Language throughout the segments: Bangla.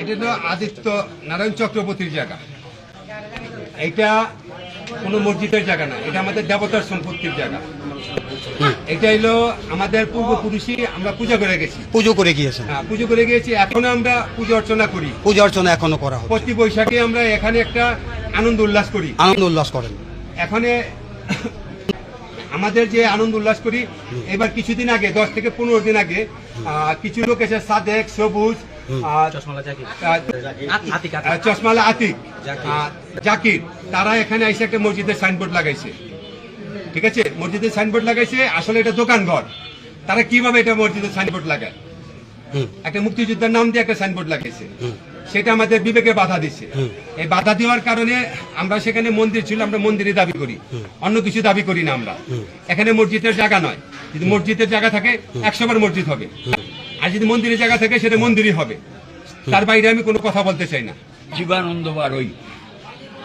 এটা তো আদিত্য নারায়ণ চক্রবর্তীর জায়গা। এটা কোনো মসজিদের জায়গা না, এটা আমাদের দেবতার সম্পত্তির জায়গা। এটা হলো আমাদের পূর্বপুরুষই আমরা পূজা করে গেছি। পুজো করে গিয়েছেন? হ্যাঁ, পুজো করে গিয়েছি, এখনো আমরা পূজা অর্চনা করি। পূজা অর্চনা এখনো করা হয়? প্রতি বৈশাখে আমরা এখানে একটা আনন্দ উল্লাস করি। আনন্দ উল্লাস করেন? এখানে আমাদের যে আনন্দ উল্লাস করি, এবার কিছুদিন আগে 10 থেকে 15 দিন আগে কিছু লোক এসে সাদেক, সবুজ, চশমালা আতিক, জাকির, তারা এখানে এসে একটা মসজিদের সাইনবোর্ড লাগাইছে। ঠিক আছে, মসজিদের সাইনবোর্ড লাগাইছে, আসলে এটা দোকানঘর। তারা কিভাবে এটা মসজিদের সাইনবোর্ড লাগায়? একটা মুক্তিযোদ্ধার নাম দিয়ে একটা সাইনবোর্ড লাগাইছে, সেটা আমাদের বিবেকে বাধা দিচ্ছে। এই বাধা দেওয়ার কারণে আমরা সেখানে মন্দির ছিল, আমরা মন্দিরে দাবি করি, অন্য কিছু দাবি করি না। আমরা এখানে মসজিদের জায়গা নয়, যদি মসজিদের জায়গা থাকে 100 বার মসজিদ হবে, আর যদি মন্দিরের জায়গা থাকে সেটা মন্দিরই হবে। তার বাইরে আমি কোনো কথা বলতে চাই না। জীবানন্দ বারই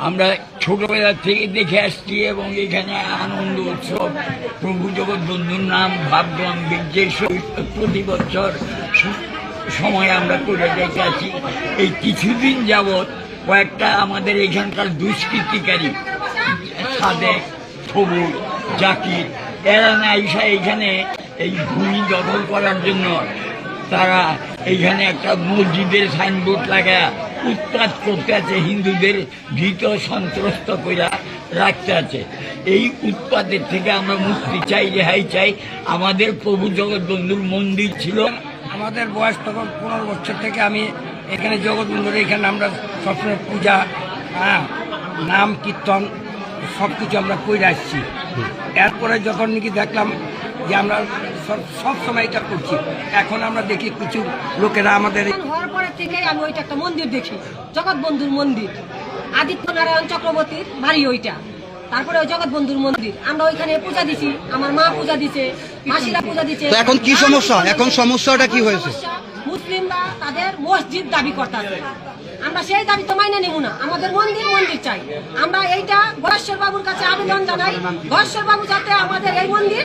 আমরা ছোটবেলা থেকে দেখে আসছি এবং এখানে আনন্দ উৎসব প্রভু জগৎবন্ধুর নাম ভাবগ্রাম বীর্যের সহিত প্রতি বছর সময় আমরা করে যেতে আছি। এই কিছুদিন যাবৎ কয়েকটা আমাদের এখানকার দুষ্কৃতিকারী সাদেক, সবুজ, জাকির, এরা না এইখানে এই ভূমি দখল করার জন্য তারা এইখানে একটা মসজিদের সাইনবোর্ড লাগায় উৎপাত করতে আছে, হিন্দুদের ভীত সন্ত্রস্ত করে রাখতে আছে। এই উৎপাতের থেকে আমরা মুক্তি চাই, রেহাই চাই। আমাদের প্রভু জগৎবন্ধুর মন্দির ছিল, আমাদের বয়স তখন 15 বছর থেকে আমি এখানে জগৎবন্ধুর এখানে আমরা সবসময় পূজা, নাম কীর্তন সব কিছু আমরা করে আসছি। এরপরে যখন নাকি দেখলাম যে আমরা সব সময় এটা করছি, এখন আমরা দেখি কিছু লোকেরা আমাদের হওয়ার পরের থেকে আমি ওইটা একটা মন্দির দেখি, জগৎবন্ধুর মন্দির, আদিত্য নারায়ণ চক্রবর্তীর বাড়ি ওইটা। তারপরে ওই জগৎবন্ধুর মন্দির আমরা ওইখানে পূজা দিছি, আমার মা পূজা দিছে, মাসিরা পূজা দিছে। তো এখন কি সমস্যা? এখন সমস্যাটা কি হয়েছে? মুসলিমরা তাদের মসজিদ দাবি করতেছে, আমরা সেই দাবি তো মাইনে নেব না। আমাদের মন্দির চাই। আমরা এইটা গয়েশ্বর বাবুর কাছে আবেদন জানাই, গয়েশ্বর বাবু যাতে আমাদের এই মন্দির